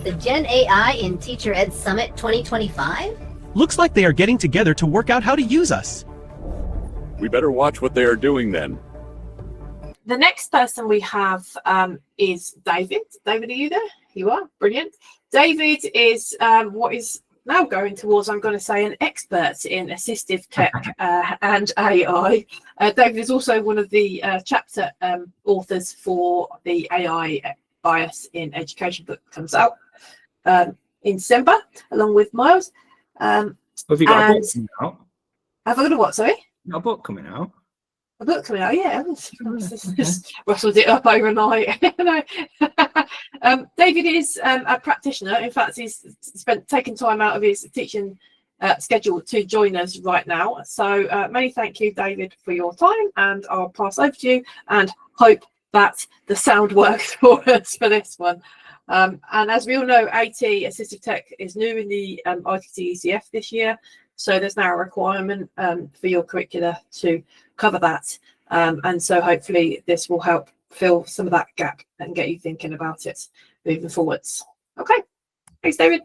the GenAI in TeacherEd Summit 2025? Looks like they are getting together to work out how to use us. We better watch what they are doing then. The next person we have is David. David, are you there? You are. Brilliant. David is what is now going towards, I'm going to say, an expert in assistive tech and AI. David is also one of the chapter authors for the AI Bias in Education book that comes out in December, along with Miles. Have you got a book coming out? Have I got a what, sorry? A book coming out? A book coming out, yeah. Just rustled it up overnight. David is a practitioner. In fact, he's taken time out of his teaching schedule to join us right now. So many thank you, David, for your time, and I'll pass over to you and hope that the sound works for us for this one. And as we all know, IT assistive tech is new in the IT ECF this year. So there's now a requirement for your curricula to cover that. And so hopefully this will help fill some of that gap and get you thinking about it moving forwards. Okay, thanks, David.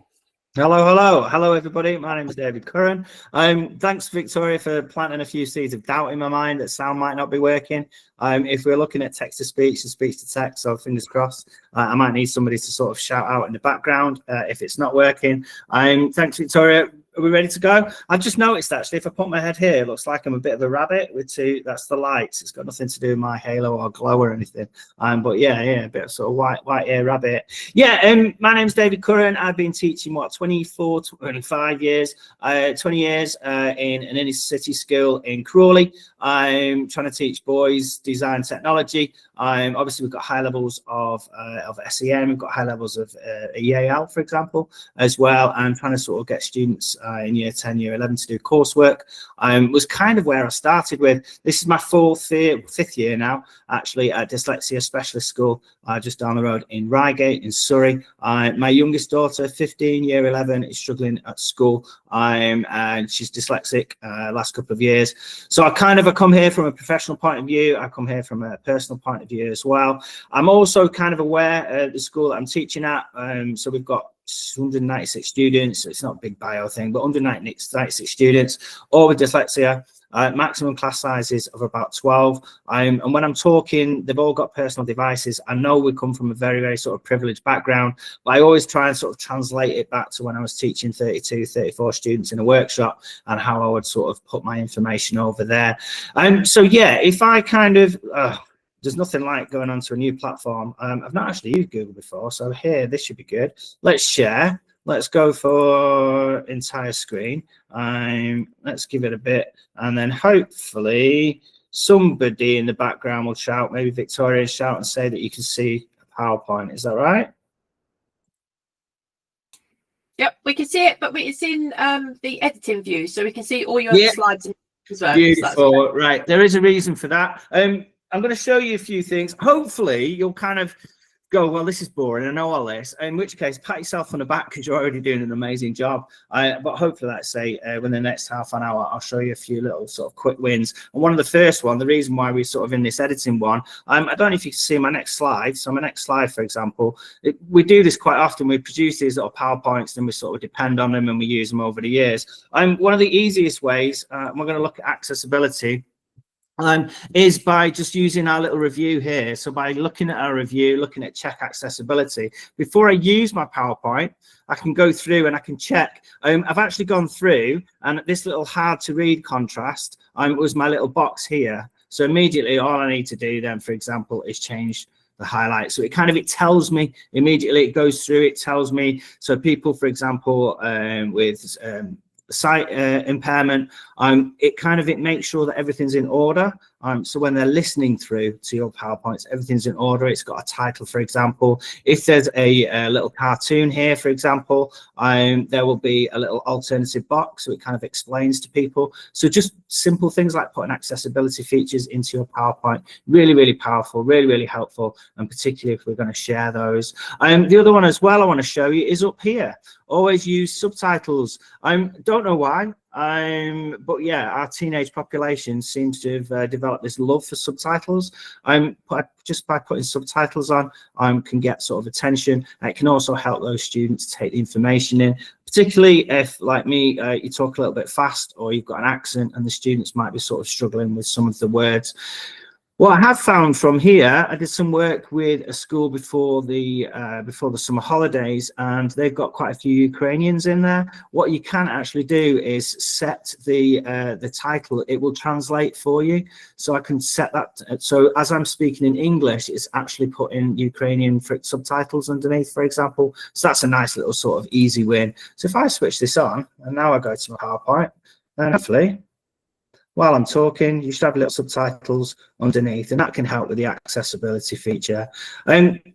Hello, everybody. My name is David Curran. Thanks, Victoria, for planting a few seeds of doubt in my mind that sound might not be working. If we're looking at text to speech and speech to text, so fingers crossed, I might need somebody to sort of shout out in the background if it's not working. Thanks, Victoria. Are we ready to go? I've just noticed, actually, if I put my head here, it looks like I'm a bit of a rabbit with two. That's the lights. It's got nothing to do with my halo or glow or anything. But yeah, a bit of sort of white ear rabbit. Yeah, my name's David Curran. I've been teaching, 25 years, 20 years in an inner city school in Crawley. I'm trying to teach boys design technology. Obviously, we've got high levels of SEM. We've got high levels of EAL, for example, as well. I'm trying to sort of get students in year 10, year 11 to do coursework. Was kind of where I started with. This is my fifth year now, actually, at Dyslexia Specialist School, just down the road in Reigate in Surrey. My youngest daughter, 15, year 11, is struggling at school, and she's dyslexic last couple of years. So I come here from a professional point of view. I come here from a personal point of view as well. I'm also kind of aware of the school that I'm teaching at. So we've got 196 students. So it's not a big bio thing, but 196 students, all with dyslexia. Maximum class sizes of about 12. And when I'm talking, they've all got personal devices. I know we come from a very, very sort of privileged background, but I always try and sort of translate it back to when I was teaching 32, 34 students in a workshop and how I would sort of put my information over there. So yeah, if I kind of, there's nothing like going onto a new platform. I've not actually used Google before, so here, this should be good. Let's share. Let's go for entire screen. Let's give it a bit, and then hopefully somebody in the background will shout, maybe Victoria shout and say that you can see a PowerPoint. Is that right? Yep, we can see it, but it's in the editing view, so we can see all your slides as well. Beautiful. So right, there is a reason for that. I'm going to show you a few things. Hopefully you'll kind of go, well, this is boring, I know all this, in which case pat yourself on the back because you're already doing an amazing job. But hopefully, let's say within the next half an hour, I'll show you a few little sort of quick wins. And one of the first one, the reason why we're sort of in this editing one, I don't know if you can see my next slide. So my next slide, for example, we do this quite often. We produce these little PowerPoints and we sort of depend on them and we use them over the years. One of the easiest ways, we're going to look at accessibility, is by just using our little review here. So by looking at our review, looking at check accessibility, before I use my PowerPoint, I can go through and I can check. I've actually gone through, and this little hard to read contrast was my little box here. So immediately all I need to do then, for example, is change the highlight. So it tells me immediately, it goes through, it tells me. So people, for example, with sight impairment, it makes sure that everything's in order. So when they're listening through to your PowerPoints, everything's in order. It's got a title, for example. If there's a little cartoon here, for example, there will be a little alternative box, so it kind of explains to people. So just simple things like putting accessibility features into your PowerPoint, really, really powerful, really, really helpful, and particularly if we're going to share those. The other one as well I want to show you is up here. Always use subtitles. Don't know why. But yeah, our teenage population seems to have developed this love for subtitles. Just by putting subtitles on, can get sort of attention. It can also help those students take the information in, particularly if, like me, you talk a little bit fast or you've got an accent and the students might be sort of struggling with some of the words. What I have found from here, I did some work with a school before the summer holidays, and they've got quite a few Ukrainians in there. What you can actually do is set the title. It will translate for you. So I can set that. So as I'm speaking in English, it's actually put in Ukrainian subtitles underneath, for example. So that's a nice little sort of easy win. So if I switch this on, and now I go to my PowerPoint, and hopefully, while I'm talking, you should have little subtitles underneath, and that can help with the accessibility feature.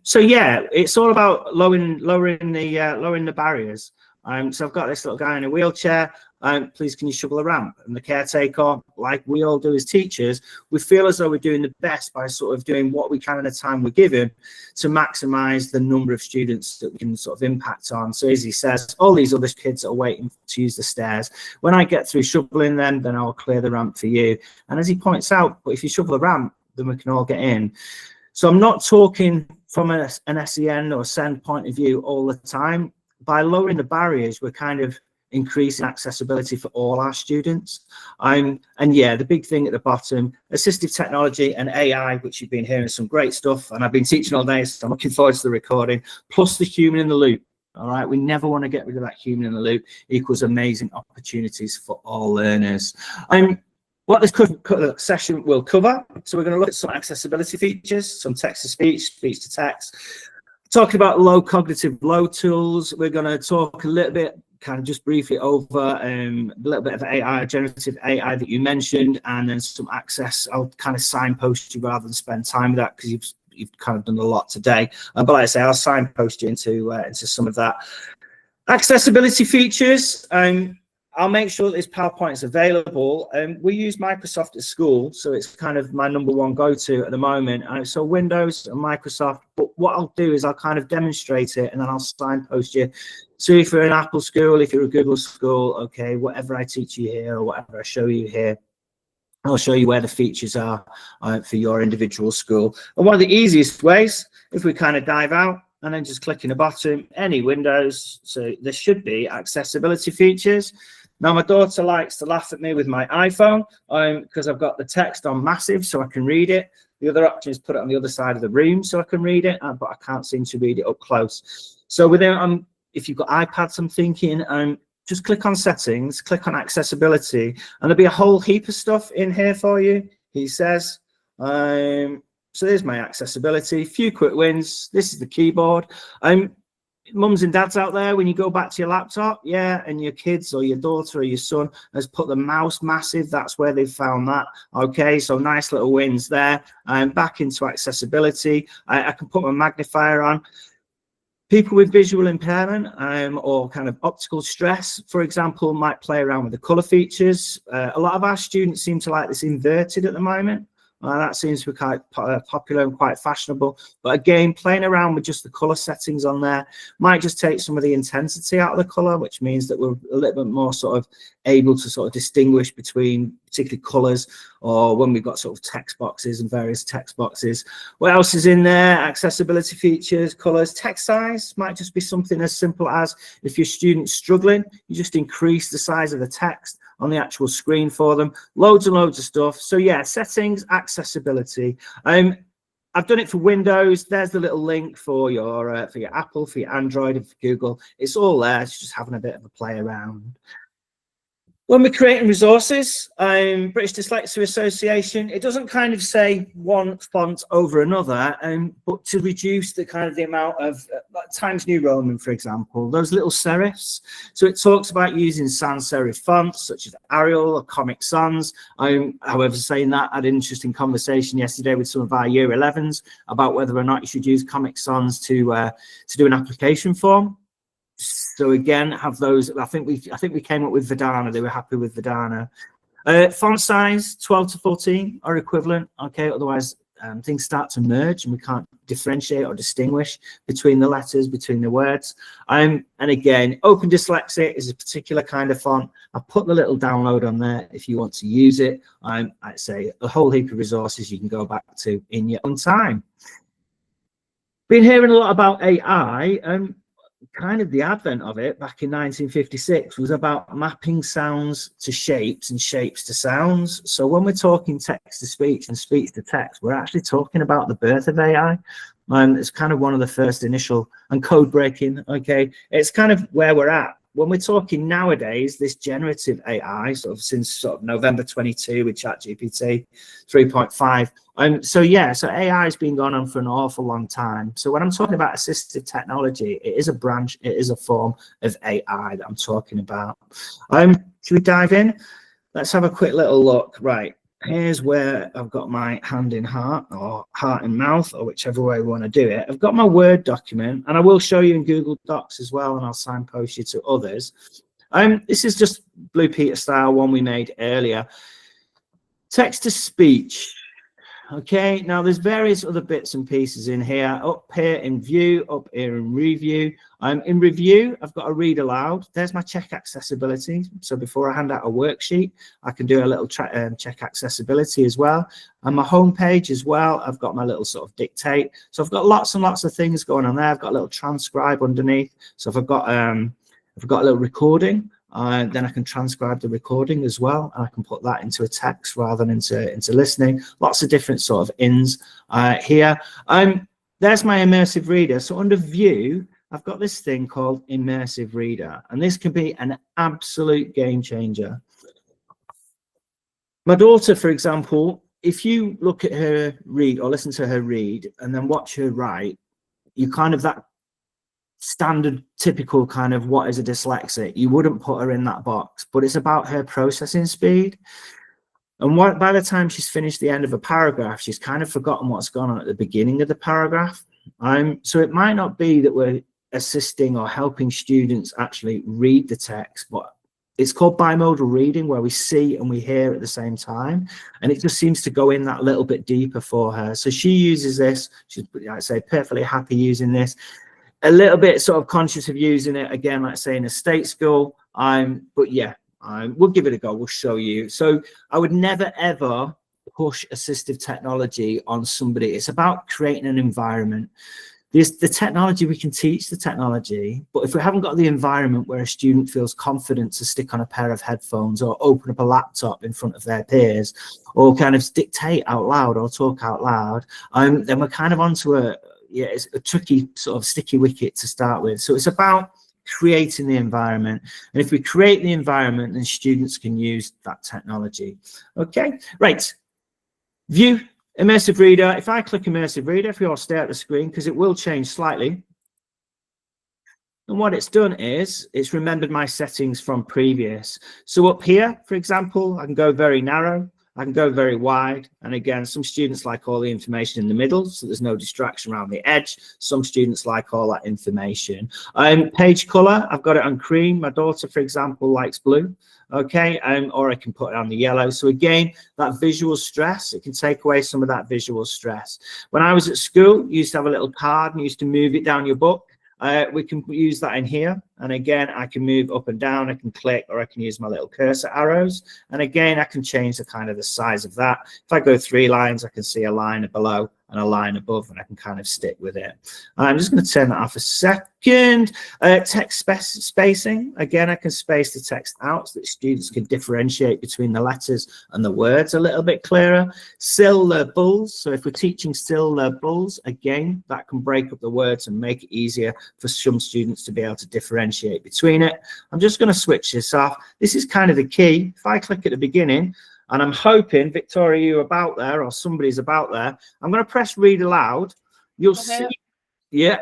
So yeah, it's all about lowering the barriers. So I've got this little guy in a wheelchair. Please, can you shovel a ramp? And the caretaker, like we all do as teachers, we feel as though we're doing the best by sort of doing what we can in the time we're given to maximize the number of students that we can sort of impact on. So as he says, all these other kids are waiting to use the stairs. When I get through shoveling them, then I'll clear the ramp for you. And as he points out, but if you shovel the ramp, then we can all get in. So I'm not talking from an SEN or SEND point of view all the time. By lowering the barriers, we're kind of increasing accessibility for all our students. And yeah, the big thing at the bottom, assistive technology and AI, which you've been hearing some great stuff, and I've been teaching all day, so I'm looking forward to the recording, plus the human in the loop. All right, we never want to get rid of that human in the loop. Equals amazing opportunities for all learners. What this session will cover, so we're going to look at some accessibility features, some text-to-speech, speech-to-text, talking about low cognitive load tools. We're going to talk a little bit, kind of just briefly over a little bit of AI, generative AI that you mentioned, and then some access. I'll kind of signpost you rather than spend time with that because you've kind of done a lot today. But like I say, I'll signpost you into some of that. Accessibility features. I'll make sure that this PowerPoint is available. We use Microsoft at school, so it's kind of my #1 go-to at the moment. So Windows and Microsoft, but what I'll do is I'll kind of demonstrate it and then I'll signpost you. So if you're an Apple school, if you're a Google school, okay, whatever I teach you here or whatever I show you here, I'll show you where the features are for your individual school. And one of the easiest ways, if we kind of dive out and then just click in the bottom, any Windows, so there should be accessibility features. Now, my daughter likes to laugh at me with my iPhone because I've got the text on massive so I can read it. The other option is put it on the other side of the room so I can read it, but I can't seem to read it up close. So within, if you've got iPads, I'm thinking, just click on settings, click on accessibility, and there'll be a whole heap of stuff in here for you, he says. So there's my accessibility, few quick wins. This is the keyboard. Mums and dads out there, when you go back to your laptop, yeah, and your kids or your daughter or your son has put the mouse massive, that's where they've found that. Okay, so nice little wins there. Back into accessibility. I can put my magnifier on. People with visual impairment or kind of optical stress, for example, might play around with the color features. A lot of our students seem to like this inverted at the moment. That seems to be quite popular and quite fashionable. But again, playing around with just the color settings on there might just take some of the intensity out of the color, which means that we're a little bit more sort of able to sort of distinguish between particularly colors, or when we've got sort of text boxes and various text boxes. What else is in there? Accessibility features, colors, text size might just be something as simple as if your student's struggling, you just increase the size of the text on the actual screen for them. Loads and loads of stuff. So yeah, settings, accessibility. I've done it for Windows. There's the little link for your Apple, for your Android, and for Google. It's all there. It's just having a bit of a play around. When we're creating resources, British Dyslexia Association, it doesn't kind of say one font over another, but to reduce the kind of the amount of Times New Roman, for example, those little serifs. So it talks about using sans serif fonts such as Arial or Comic Sans. However, saying that, I had an interesting conversation yesterday with some of our Year 11s about whether or not you should use Comic Sans to do an application form. So again, have those. I think we came up with Verdana. They were happy with Verdana. Font size 12 to 14 are equivalent. Okay, otherwise things start to merge and we can't differentiate or distinguish between the letters, between the words. And again, Open Dyslexic is a particular kind of font. I put the little download on there if you want to use it. I'd say a whole heap of resources you can go back to in your own time. Been hearing a lot about AI, and kind of the advent of it back in 1956 was about mapping sounds to shapes and shapes to sounds. So when we're talking text to speech and speech to text, we're actually talking about the birth of AI. And it's kind of one of the first initial, and code breaking, okay? It's kind of where we're at. When we're talking nowadays, this generative AI, sort of since sort of November 22 with ChatGPT 3.5. So AI has been going on for an awful long time. So when I'm talking about assistive technology, it is a branch, it is a form of AI that I'm talking about. Should we dive in? Let's have a quick little look. Right. Here's where I've got my hand in heart, or heart in mouth, or whichever way we want to do it. I've got my Word document, and I will show you in Google Docs as well, and I'll signpost you to others. This is just Blue Peter style, one we made earlier. Text to speech. Okay, now there's various other bits and pieces in here. Up here in view, up here in review. In review, I've got a read aloud. There's my check accessibility. So before I hand out a worksheet, I can do a little check accessibility as well. And my home page as well, I've got my little sort of dictate. So I've got lots and lots of things going on there. I've got a little transcribe underneath. So if I've got a little recording, then I can transcribe the recording as well, and I can put that into a text rather than into listening. Lots of different sort of ins here. There's my immersive reader. So under view, I've got this thing called immersive reader, and this can be an absolute game changer. My daughter, for example, if you look at her read or listen to her read and then watch her write, you kind of that standard typical kind of what is a dyslexic, you wouldn't put her in that box, but it's about her processing speed. And by the time she's finished the end of a paragraph, she's kind of forgotten what's gone on at the beginning of the paragraph. So it might not be that we're assisting or helping students actually read the text, but it's called bimodal reading, where we see and we hear at the same time, and it just seems to go in that little bit deeper for her. So she uses this. She's, I'd say, perfectly happy using this. A little bit sort of conscious of using it again, like say in a state school. But yeah, we'll give it a go. We'll show you. So I would never ever push assistive technology on somebody. It's about creating an environment. There's the technology, we can teach the technology, but if we haven't got the environment where a student feels confident to stick on a pair of headphones or open up a laptop in front of their peers or kind of dictate out loud or talk out loud, then we're kind of onto it's a tricky sort of sticky wicket to start with. So it's about creating the environment, and if we create the environment, then students can use that technology. Okay, right. View immersive reader. If I click immersive reader, if you all stare at the screen, because it will change slightly, and what it's done is it's remembered my settings from previous. So up here, for example, I can go very narrow, I can go very wide, and again, some students like all the information in the middle, so there's no distraction around the edge. Some students like all that information. Page color, I've got it on cream. My daughter, for example, likes blue. Okay, or I can put it on the yellow. So again, that visual stress, it can take away some of that visual stress. When I was at school, you used to have a little card and you used to move it down your book. We can use that in here, and again I can move up and down, I can click, or I can use my little cursor arrows, and again I can change the kind of the size of that. If I go 3 lines, I can see a line below and a line above, and I can kind of stick with it. I'm just going to turn that off a second. Text spacing, again I can space the text out so that students can differentiate between the letters and the words a little bit clearer. Syllables, so if we're teaching syllables, again that can break up the words and make it easier for some students to be able to differentiate between it. I'm just going to switch this off. This is kind of the key. If I click at the beginning, and I'm hoping, Victoria, you're about there, or somebody's about there, I'm going to press read aloud. You'll see, yeah,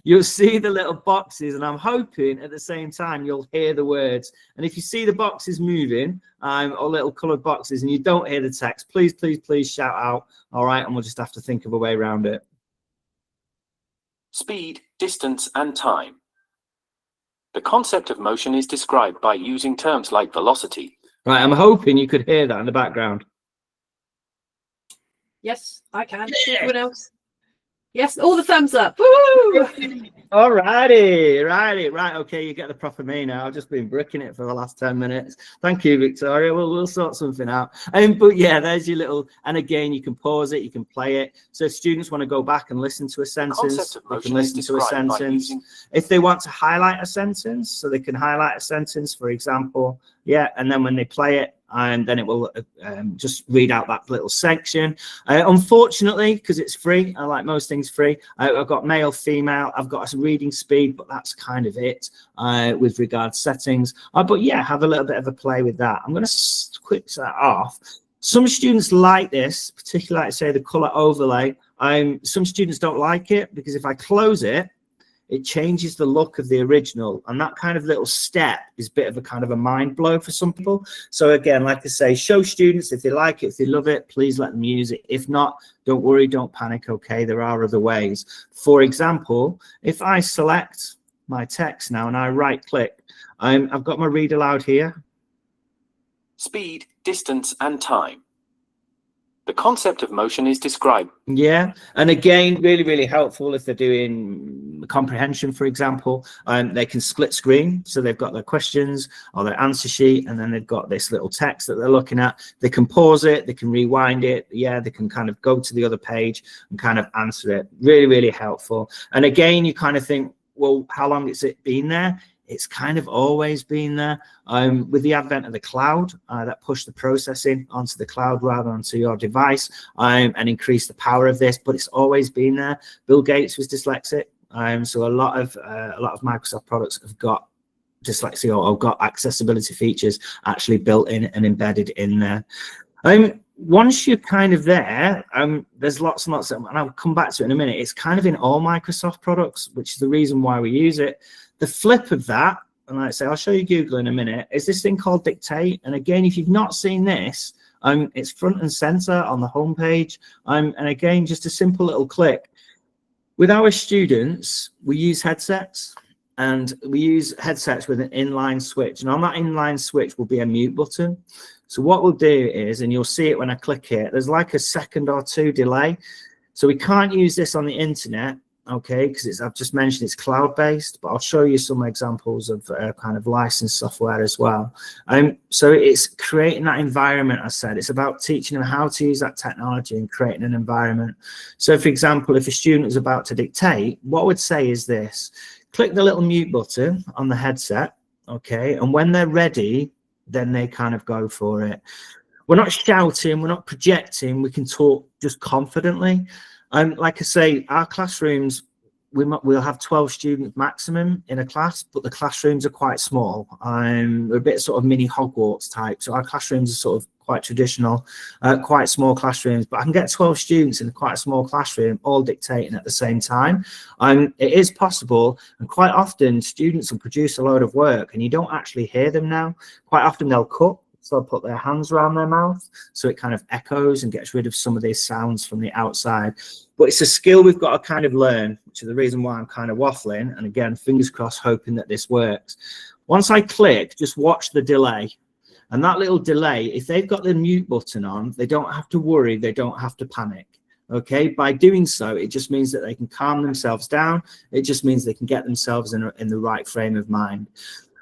you'll see the little boxes, and I'm hoping at the same time you'll hear the words. And if you see the boxes moving, or little coloured boxes, and you don't hear the text, please, please, please shout out. All right, and we'll just have to think of a way around it. Speed, distance, and time. The concept of motion is described by using terms like velocity. Right, I'm hoping you could hear that in the background. Yes, I can. Everyone else? Yes, all the thumbs up. Woo! All righty. Right. Okay, you get the proper me now. I've just been bricking it for the last 10 minutes. Thank you, Victoria. We'll sort something out. But yeah, there's your little, and again, you can pause it, you can play it. So if students want to go back and listen to a sentence, they can listen to a sentence. If they want to highlight a sentence, so they can highlight a sentence, for example, yeah, and then when they play it, and then it will just read out that little section. Unfortunately, because it's free, I like most things free, I've got male, female, I've got a reading speed, but that's kind of it with regards settings. But yeah, have a little bit of a play with that. I'm going to quick that off. Some students like this, particularly, like say, the color overlay. Some students don't like it because if I close it, it changes the look of the original, and that kind of little step is a bit of a kind of a mind blow for some people. So again, like I say, show students if they like it, if they love it, please let them use it. If not, don't worry, don't panic. Okay, there are other ways. For example, if I select my text now and I right click, I've got my read aloud here. Speed, distance, and time. The concept of motion is described. Yeah, and again, really helpful if they're doing comprehension, for example. They can split screen, so they've got their questions or their answer sheet, and then they've got this little text that they're looking at. They can pause it, they can rewind it. Yeah, they can kind of go to the other page and kind of answer it. Really helpful. And again, you kind of think, well, how long has it been there? It's kind of always been there. With the advent of the cloud, that pushed the processing onto the cloud rather than onto your device, and increased the power of this, but it's always been there. Bill Gates was dyslexic, so a lot of Microsoft products have got dyslexia or got accessibility features actually built in and embedded in there. Once you're kind of there, there's lots and lots of, and I'll come back to it in a minute. It's kind of in all Microsoft products, which is the reason why we use it. The flip of that, and like I say, I'll show you Google in a minute, is this thing called Dictate. And again, if you've not seen this, it's front and center on the homepage. And again, just a simple little click. With our students, we use headsets, and we use headsets with an inline switch. And on that inline switch will be a mute button. So what we'll do is, and you'll see it when I click it, there's like a second or two delay. So we can't use this on the internet, okay, because I've just mentioned it's cloud-based, but I'll show you some examples of kind of licensed software as well. So it's creating that environment. I said it's about teaching them how to use that technology and creating an environment. So for example, if a student is about to dictate, what I would say is this: click the little mute button on the headset, okay, and when they're ready, then they kind of go for it. We're not shouting, we're not projecting, we can talk just confidently. Like I say, our classrooms, we'll have 12 students maximum in a class, but the classrooms are quite small. We're a bit sort of mini Hogwarts type. So our classrooms are sort of quite traditional, quite small classrooms, but I can get 12 students in quite a small classroom, all dictating at the same time. It is possible, and quite often students will produce a load of work and you don't actually hear them now. Quite often they'll cut. So they'll put their hands around their mouth, so it kind of echoes and gets rid of some of these sounds from the outside. But it's a skill we've got to kind of learn, which is the reason why I'm kind of waffling. And again, fingers crossed, hoping that this works. Once I click, just watch the delay. And that little delay, if they've got the mute button on, they don't have to worry, they don't have to panic. Okay, by doing so, it just means that they can calm themselves down. It just means they can get themselves in the right frame of mind.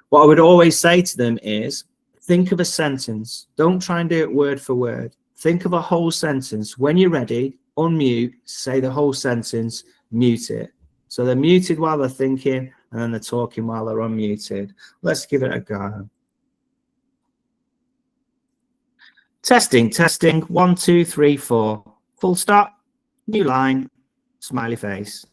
What I would always say to them is, think of a sentence. Don't try and do it word for word. Think of a whole sentence. When you're ready, unmute, say the whole sentence, mute it. So they're muted while they're thinking, and then they're talking while they're unmuted. Let's give it a go. Testing. 1, 2, 3, 4. Full stop, new line, smiley face.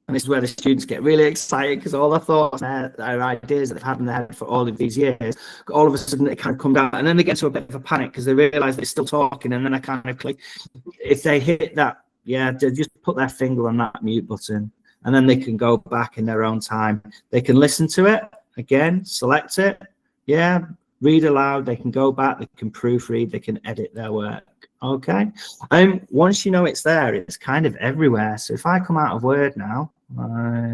And this is where the students get really excited, because all their thoughts and their ideas that they've had in their head for all of these years, all of a sudden they kind of come down, and then they get into a bit of a panic because they realize they're still talking, and then I kind of click. If they hit that, yeah, they just put their finger on that mute button, and then they can go back in their own time. They can listen to it again, select it, yeah, read aloud, they can go back, they can proofread, they can edit their work. Okay, once you know it's there, it's kind of everywhere. So if I come out of Word now,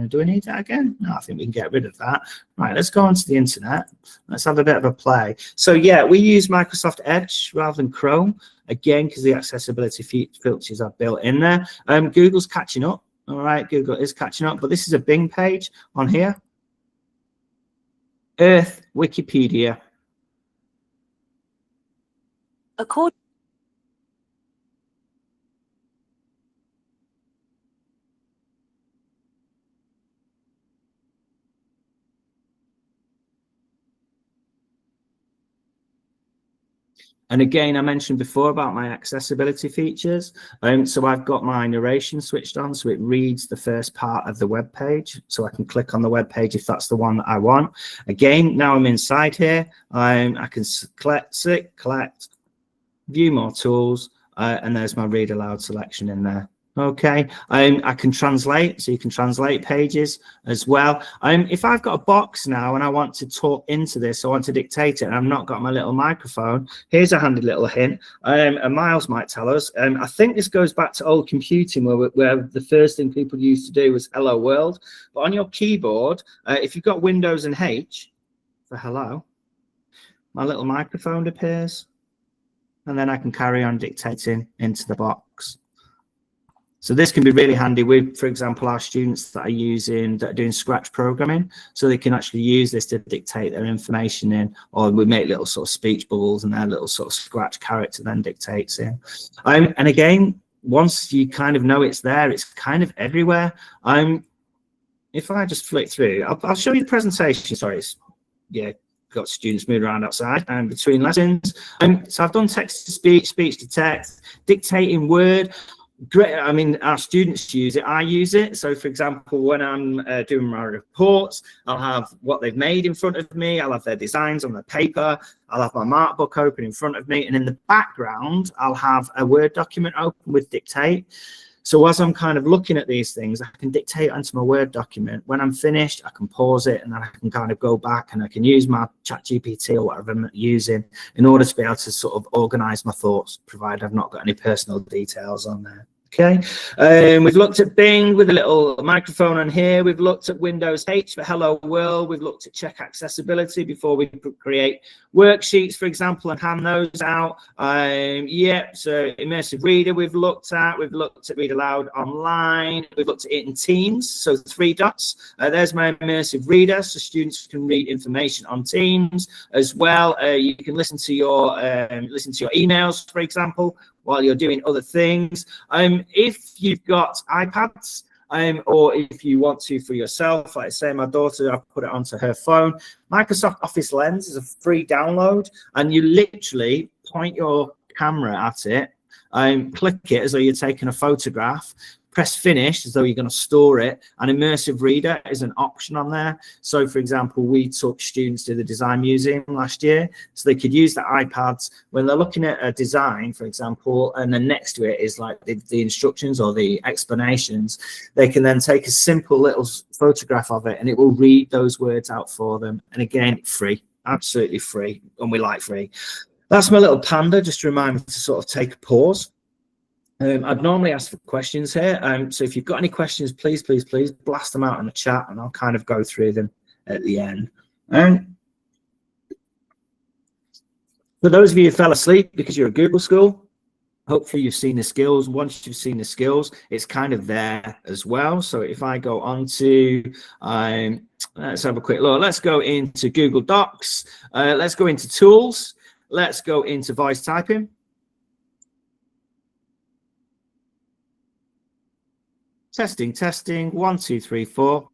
do I need that again? No, I think we can get rid of that. Right, let's go onto the internet. Let's have a bit of a play. So yeah, we use Microsoft Edge rather than Chrome. again, because the accessibility filters are built in there. Google's catching up. All right, Google is catching up, but this is a Bing page on here. Earth, Wikipedia. According And again, I mentioned before about my accessibility features. So I've got my narration switched on, so it reads the first part of the web page. So I can click on the web page if that's the one that I want. Again, now I'm inside here. I can collect, view more tools, and there's my read aloud selection in there. Okay, I can translate, so you can translate pages as well. If I've got a box now and I want to talk into this, I want to dictate it, and I've not got my little microphone, here's a handy little hint, and Miles might tell us. I think this goes back to old computing, where the first thing people used to do was hello world. But on your keyboard, if you've got Windows and H for hello, my little microphone appears, and then I can carry on dictating into the box. So this can be really handy with, for example, our students that are doing Scratch programming, so they can actually use this to dictate their information in, or we make little sort of speech bubbles and their little sort of Scratch character then dictates in. And again, once you kind of know it's there, it's kind of everywhere. If I just flick through, I'll show you the presentation. Sorry, yeah, got students moving around outside and between lessons. So I've done text to speech, speech to text, dictating Word. Great. I mean, our students use it. I use it. So, for example, when I'm doing my reports, I'll have what they've made in front of me. I'll have their designs on the paper. I'll have my mark book open in front of me. And in the background, I'll have a Word document open with Dictate. So as I'm kind of looking at these things, I can dictate onto my Word document. When I'm finished, I can pause it, and then I can kind of go back and I can use my ChatGPT or whatever I'm using in order to be able to sort of organize my thoughts, provided I've not got any personal details on there. Okay, we've looked at Bing with a little microphone on here. We've looked at Windows H for Hello World. We've looked at check accessibility before we create worksheets, for example, and hand those out. Yeah, so immersive reader we've looked at. We've looked at read aloud online. We've looked at it in Teams, so 3 dots. There's my immersive reader, so students can read information on Teams as well. You can listen to your emails, for example, while you're doing other things. If you've got iPads, or if you want to for yourself, like I say, my daughter, I've put it onto her phone. Microsoft Office Lens is a free download, and you literally point your camera at it, click it as though you're taking a photograph, press finish as though you're going to store it, and immersive reader is an option on there. So for example, we took students to the design museum last year, so they could use their iPads when they're looking at a design, for example, and then next to it is like the instructions or the explanations. They can then take a simple little photograph of it and it will read those words out for them. And again, free, absolutely free, and we like free. That's my little panda, just to remind me to sort of take a pause. I'd normally ask for questions here, so if you've got any questions, please blast them out in the chat, and I'll kind of go through them at the end. For those of you who fell asleep because you're a Google school, hopefully you've seen the skills. Once you've seen the skills, it's kind of there as well. So if I go on to, let's have a quick look. Let's go into Google Docs. Let's go into Tools. Let's go into Voice Typing. Testing, 1, 2, 3, 4,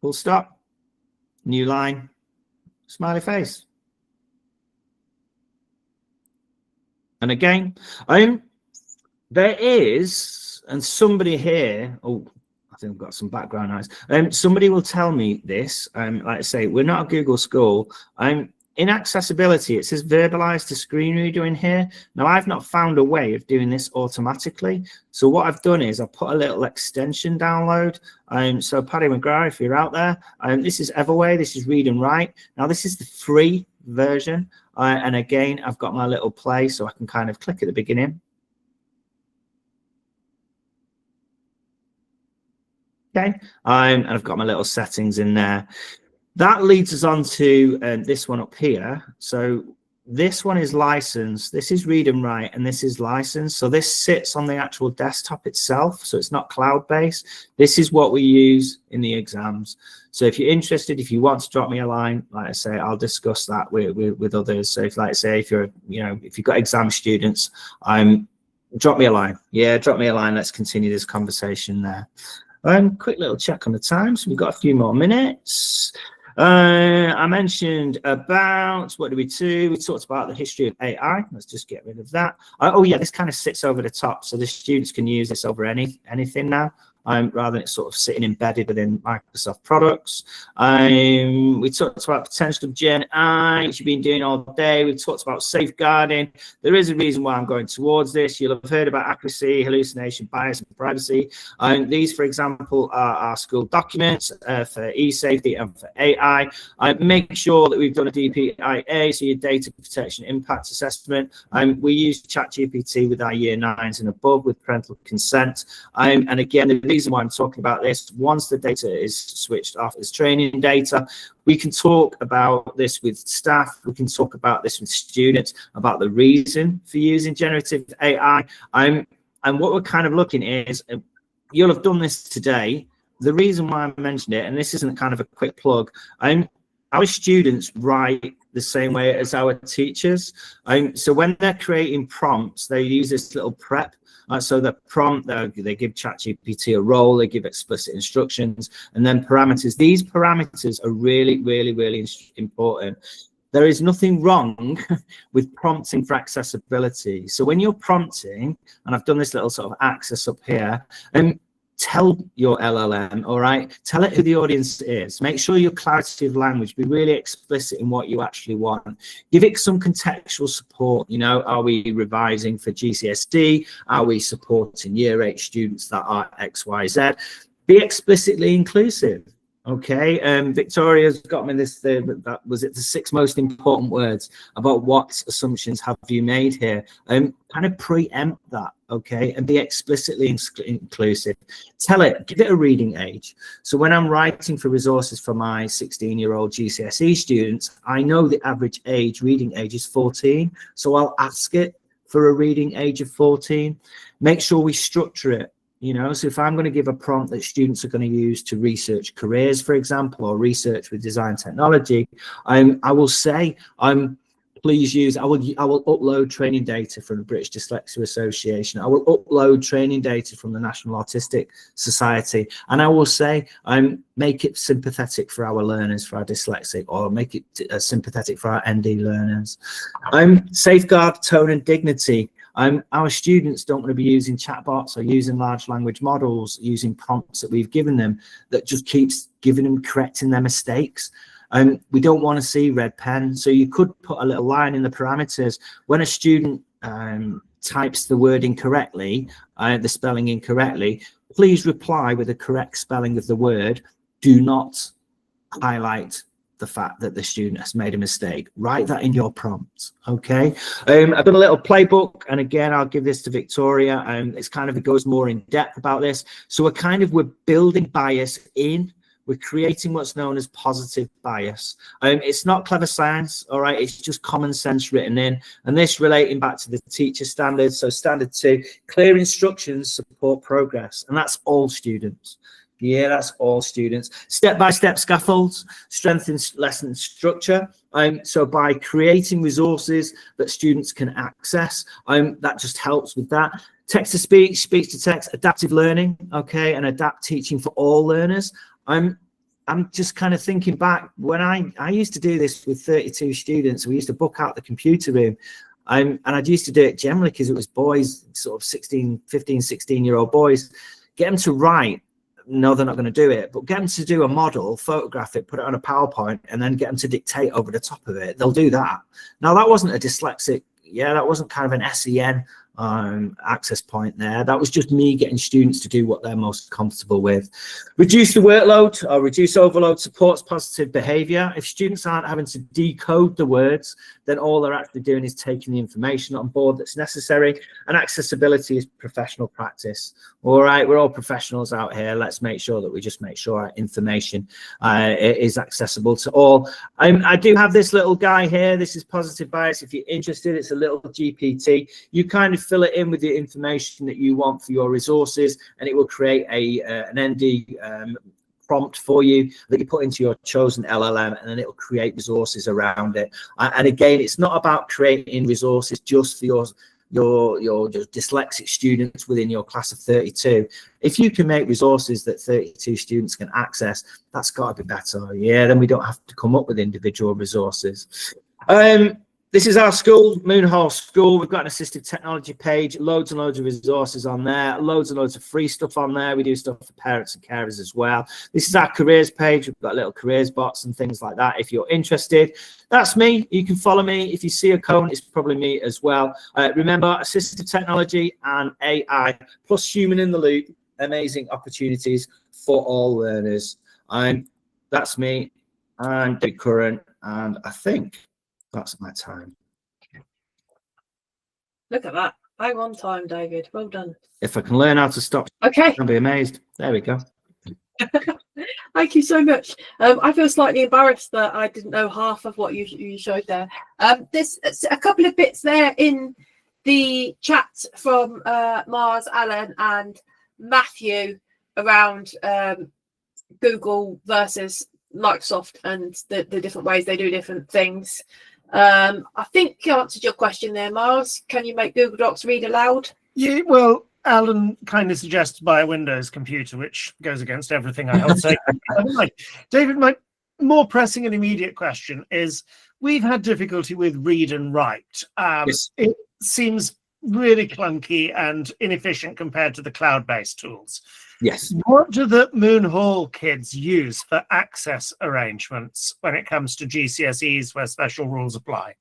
full stop, new line, smiley face. And again, there is, and somebody here, oh, I think I've got some background noise. Somebody will tell me this, like I say, we're not a Google school. In accessibility, it says verbalize to screen reader in here. Now, I've not found a way of doing this automatically. So what I've done is I've put a little extension download. So Paddy McGrath, if you're out there, this is Everway, this is Read and Write. Now, this is the free version. And again, I've got my little play, so I can kind of click at the beginning. Okay, and I've got my little settings in there. That leads us on to this one up here. So this one is licensed, this is read and write, and this is licensed. So this sits on the actual desktop itself, so it's not cloud-based. This is what we use in the exams. So if you're interested, if you want to drop me a line, like I say, I'll discuss that with others. So if, like I say, if you're, if you've got exam students, drop me a line. Yeah, drop me a line. Let's continue this conversation there. Quick little check on the time. So we've got a few more minutes. I mentioned about, what did we do? We talked about the history of AI. Let's just get rid of that. Oh yeah, this kind of sits over the top. So the students can use this over anything now. Rather than it sort of sitting embedded within Microsoft products. We talked about potential of GenAI, which you've been doing all day. We talked about safeguarding. There is a reason why I'm going towards this. You'll have heard about accuracy, hallucination, bias, and privacy. These, for example, are our school documents for e-safety and for AI. Make sure that we've done a DPIA, so your data protection impact assessment. We use ChatGPT with our year 9s and above with parental consent. And again, the reason why I'm talking about this, once the data is switched off as training data, we can talk about this with staff, we can talk about this with students, about the reason for using generative AI. And what we're kind of looking is, you'll have done this today. The reason why I mentioned it, and this isn't kind of a quick plug, our students write the same way as our teachers. So when they're creating prompts, they use this little prep. So the prompt, they give ChatGPT a role, they give explicit instructions, and then parameters. These parameters are really, really, really important. There is nothing wrong with prompting for accessibility. So when you're prompting, and I've done this little sort of axis up here, tell your LLM, all right, tell it who the audience is. Make sure your clarity of language, be really explicit in what you actually want. Give it some contextual support. Are we revising for GCSE? Are we supporting year 8 students that are XYZ? Be explicitly inclusive. Okay, Victoria's got me this, that was it, the 6 most important words about what assumptions have you made here. Kind of preempt that, okay, and be explicitly inclusive. Tell it, give it a reading age. So when I'm writing for resources for my 16-year-old GCSE students, I know the average reading age is 14. So I'll ask it for a reading age of 14. Make sure we structure it. So if I'm going to give a prompt that students are going to use to research careers, for example, or research with design technology, I will say, please use, I will upload training data from the British Dyslexia Association. I will upload training data from the National Autistic Society. And I will say, make it sympathetic for our learners, for our dyslexic, or make it sympathetic for our ND learners. Safeguard tone and dignity. Our students don't want to be using chatbots or using large language models, using prompts that we've given them that just keeps giving them, correcting their mistakes. We don't want to see red pen. So you could put a little line in the parameters. When a student types the word incorrectly, the spelling incorrectly, please reply with the correct spelling of the word. Do not highlight the fact that the student has made a mistake. Write that in your prompt, okay? I've got a little playbook, and again, I'll give this to Victoria. It's kind of, it goes more in depth about this. So we're building bias in. We're creating what's known as positive bias. It's not clever science, all right? It's just common sense written in. And this relating back to the teacher standards. So standard 2, clear instructions support progress. And that's all students. Yeah, that's all students. Step-by-step scaffolds strengthen lesson structure. So by creating resources that students can access, that just helps with that. Text-to-speech, speech-to-text, adaptive learning, okay, and adapt teaching for all learners. I'm just kind of thinking back when I used to do this with 32 students. We used to book out the computer room. And I used to do it generally because it was boys, sort of 15, 16-year-old boys. Get them to write. No, they're not going to do it, but get them to do a model, photograph it, put it on a PowerPoint, and then get them to dictate over the top of it. They'll do that. Now, that wasn't a dyslexic, that wasn't kind of an SEN access point there. That was just me getting students to do what they're most comfortable with. Reduce the workload or reduce overload supports positive behavior. If students aren't having to decode the words, then all they're actually doing is taking the information on board that's necessary. And accessibility is professional practice. All right, we're all professionals out here. Let's make sure that we just make sure our information is accessible to all. I do have this little guy here. This is positive bias. If you're interested, it's a little GPT. You kind of fill it in with the information that you want for your resources, and it will create an ND prompt for you that you put into your chosen LLM, and then it will create resources around it. And again, it's not about creating resources just for your dyslexic students within your class of 32. If you can make resources that 32 students can access, that's got to be better. Yeah, then we don't have to come up with individual resources. This is our school, Moon Hall School. We've got an assistive technology page, loads and loads of resources on there, loads and loads of free stuff on there. We do stuff for parents and carers as well. This is our careers page. We've got little careers bots and things like that. If you're interested, that's me. You can follow me. If you see a cone, it's probably me as well. Remember, assistive technology and AI plus human in the loop, amazing opportunities for all learners. That's me. I'm David Curran, and I think that's my time. Look at that. Bang on time, David. Well done. If I can learn how to stop, Okay. I'll be amazed. There we go. Thank you so much. I feel slightly embarrassed that I didn't know half of what you showed there. There's a couple of bits there in the chat from Mars, Alan and Matthew around Google versus Microsoft and the different ways they do different things. I think you answered your question there, Mars. Can you make Google Docs read aloud? Yeah, well, Alan kindly suggests by a Windows computer, which goes against everything I held sacred. David, my more pressing and immediate question is, we've had difficulty with read and write. Yes. It seems really clunky and inefficient compared to the cloud-based tools. Yes. What do the Moon Hall kids use for access arrangements when it comes to GCSEs where special rules apply?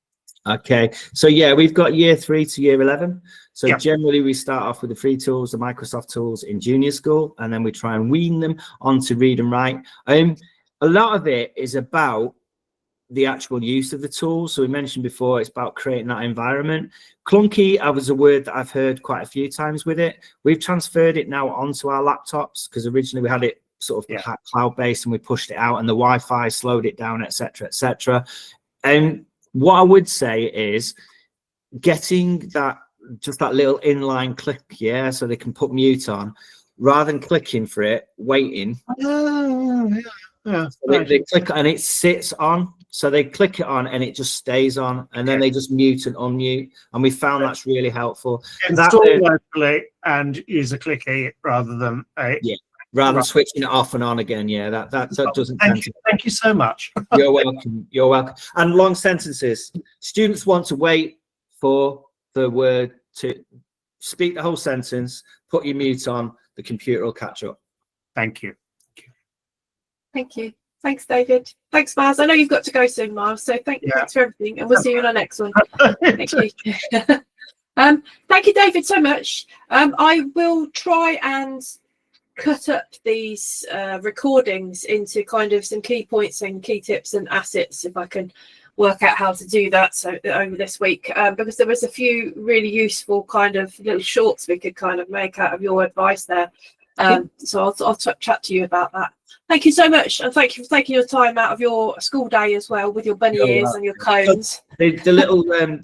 Okay, so yeah, we've got year 3 to year 11. So Yeah. generally we start off with the free tools, the Microsoft tools in junior school, and then we try and wean them onto read and write. A lot of it is about the actual use of the tools. So we mentioned before, it's about creating that environment. Clunky was a word that I've heard quite a few times with it. We've transferred it now onto our laptops because originally we had it sort of cloud-based and we pushed it out and the Wi-Fi slowed it down, etc., etc. And what I would say is getting that, just that little inline click, yeah, so they can put mute on, rather than clicking for it, waiting. Yeah. So they click and it sits on. So they click it on and it just stays on, and then they just mute and unmute. And we found that's really helpful. Install locally and use a clicky rather than a rather than switching it off and on again. Yeah, that doesn't. Thank you so much. You're welcome. You're welcome. And long sentences. Students want to wait for the word to speak the whole sentence. Put your mute on. The computer will catch up. Thank you. Thank you. Thanks, David. Thanks, Mars. I know you've got to go soon, Mars. So thanks for everything, and we'll see you in our next one. Thank you. Thank you, David, so much. I will try and cut up these recordings into kind of some key points and key tips and assets if I can work out how to do that over this week, because there was a few really useful kind of little shorts we could kind of make out of your advice there. So I'll chat to you about that. Thank you so much, and thank you for taking your time out of your school day as well with your bunny ears and your cones. The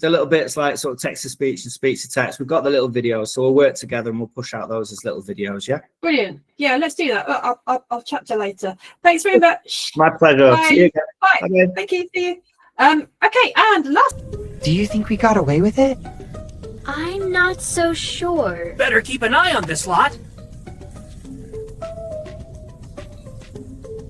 little bits like sort of text to speech and speech to text. We've got the little videos, so we'll work together and we'll push out those as little videos. Yeah. Brilliant. Yeah, let's do that. I'll chat to you later. Thanks very much. My pleasure. Bye. See you again. Bye. Bye. Thank you. See you. Okay, and last. Do you think we got away with it? I'm not so sure. Better keep an eye on this lot.